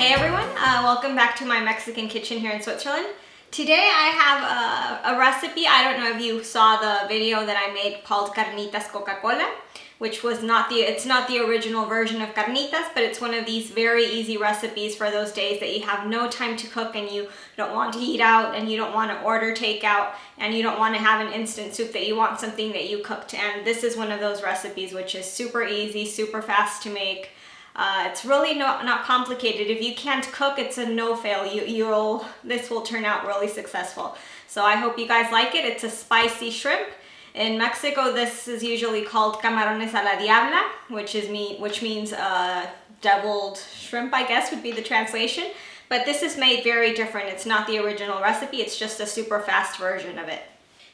Hey everyone, welcome back to my Mexican kitchen here in Switzerland. Today I have a recipe. I don't know if you saw the video that I made called Carnitas Coca-Cola, which was it's not the original version of carnitas, but it's one of these very easy recipes for those days that you have no time to cook and you don't want to eat out and you don't want to order takeout and you don't want to have an instant soup, that you want something that you cooked. And this is one of those recipes which is super easy, super fast to make. It's really not complicated. If you can't cook, it's a no-fail. This will turn out really successful. So I hope you guys like it. It's a spicy shrimp. In Mexico, this is usually called Camarones a la Diabla, which means deviled shrimp, I guess would be the translation. But this is made very different. It's not the original recipe. It's just a super fast version of it.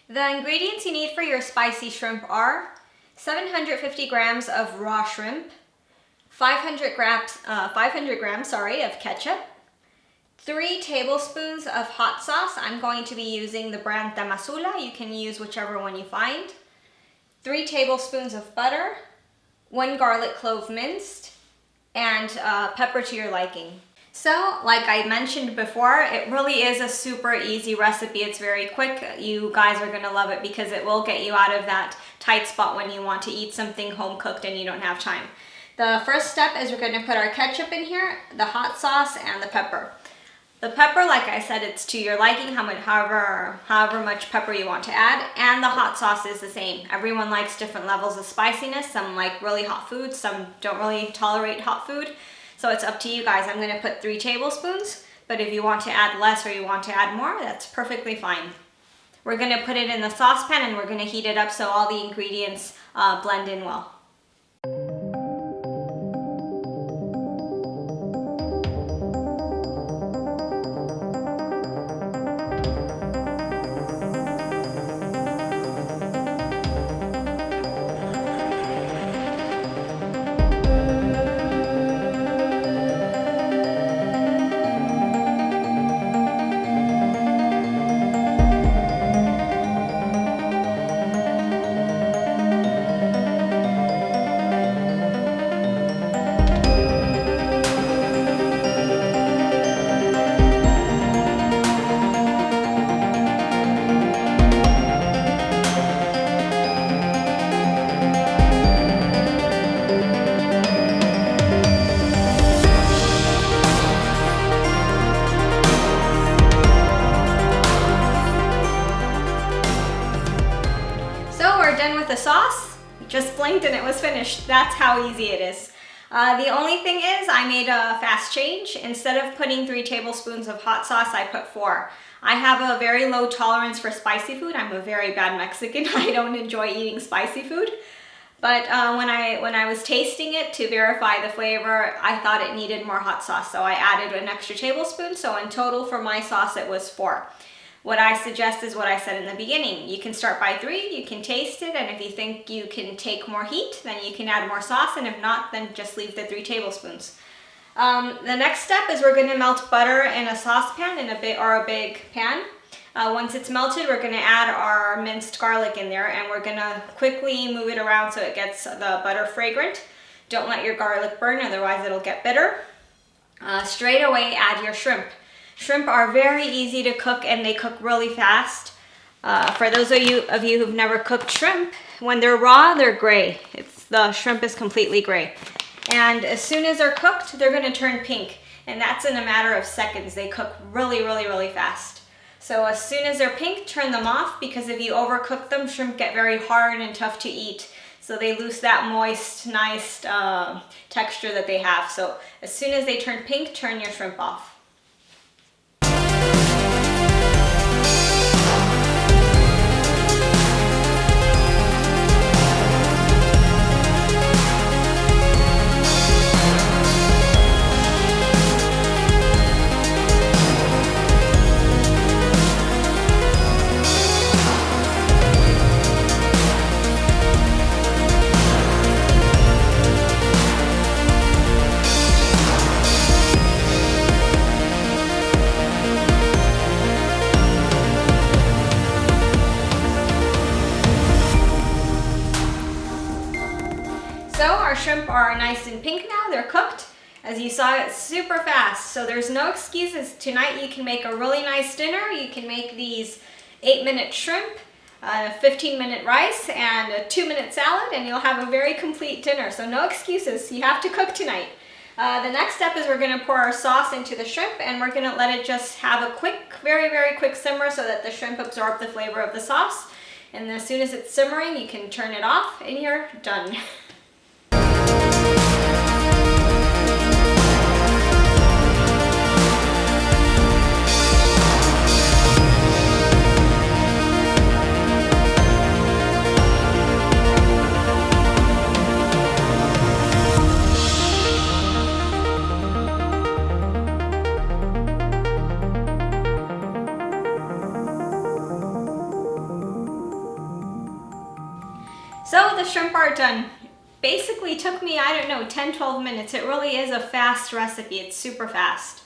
The ingredients you need for your spicy shrimp are 750 grams of raw shrimp, 500 grams of ketchup, 3 tablespoons of hot sauce. I'm going to be using the brand Tamazula. You can use whichever one you find. 3 tablespoons of butter, 1 garlic clove minced, and pepper to your liking. So, like I mentioned before, it really is a super easy recipe. It's very quick. You guys are gonna love it because it will get you out of that tight spot when you want to eat something home cooked and you don't have time. The first step is we're going to put our ketchup in here, the hot sauce, and the pepper. The pepper, like I said, it's to your liking, however much pepper you want to add, and the hot sauce is the same. Everyone likes different levels of spiciness. Some like really hot food, some don't really tolerate hot food. So it's up to you guys. I'm going to put 3 tablespoons, but if you want to add less or you want to add more, that's perfectly fine. We're going to put it in the saucepan and we're going to heat it up so all the ingredients blend in well. Done with the sauce, just blinked and it was finished. That's how easy it is. The only thing is I made a fast change. Instead of putting 3 tablespoons of hot sauce, I put 4. I have a very low tolerance for spicy food. I'm a very bad Mexican. I don't enjoy eating spicy food. But when I was tasting it to verify the flavor, I thought it needed more hot sauce. So I added an extra tablespoon. So in total for my sauce, it was 4. What I suggest is what I said in the beginning. You can start by 3, you can taste it, and if you think you can take more heat, then you can add more sauce, and if not, then just leave the 3 tablespoons. The next step is we're gonna melt butter in a saucepan, in a big pan. Once it's melted, we're gonna add our minced garlic in there, and we're gonna quickly move it around so it gets the butter fragrant. Don't let your garlic burn, otherwise it'll get bitter. Straight away, add your shrimp. Shrimp are very easy to cook and they cook really fast. For those of you who've never cooked shrimp, when they're raw, they're gray. The shrimp is completely gray. And as soon as they're cooked, they're gonna turn pink. And that's in a matter of seconds. They cook really, really, really fast. So as soon as they're pink, turn them off, because if you overcook them, shrimp get very hard and tough to eat. So they lose that moist, nice texture that they have. So as soon as they turn pink, turn your shrimp off. So our shrimp are nice and pink now, they're cooked. As you saw, it's super fast, so there's no excuses. Tonight you can make a really nice dinner. You can make these 8-minute shrimp, 15-minute rice, and a 2-minute salad, and you'll have a very complete dinner. So no excuses. You have to cook tonight. The next step is we're going to pour our sauce into the shrimp, and we're going to let it just have a quick, very, very quick simmer so that the shrimp absorb the flavor of the sauce. And as soon as it's simmering, you can turn it off, and you're done. So the shrimp are done. Basically took me, I don't know, 10-12 minutes. It really is a fast recipe. It's super fast.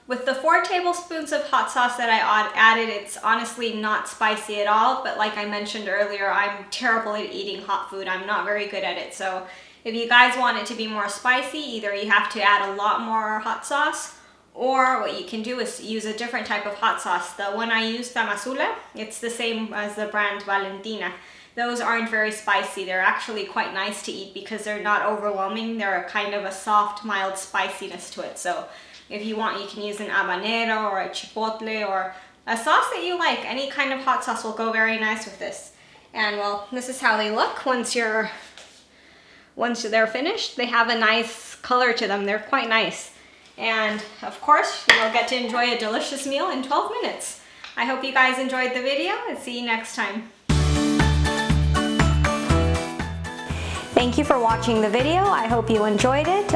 With the 4 tablespoons of hot sauce that I added, it's honestly not spicy at all, but like I mentioned earlier, I'm terrible at eating hot food. I'm not very good at it. So if you guys want it to be more spicy, either you have to add a lot more hot sauce, or what you can do is use a different type of hot sauce. The one I use, Tamazula, it's the same as the brand Valentina. Those aren't very spicy. They're actually quite nice to eat because they're not overwhelming. They're a kind of a soft, mild spiciness to it. So if you want, you can use an habanero or a chipotle or a sauce that you like. Any kind of hot sauce will go very nice with this. And well, this is how they look once they're finished. They have a nice color to them. They're quite nice. And of course, you'll get to enjoy a delicious meal in 12 minutes. I hope you guys enjoyed the video, and see you next time. Thank you for watching the video. I hope you enjoyed it.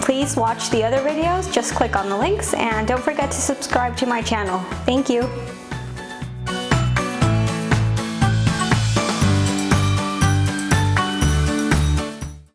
Please watch the other videos. Just click on the links, and don't forget to subscribe to my channel. Thank you.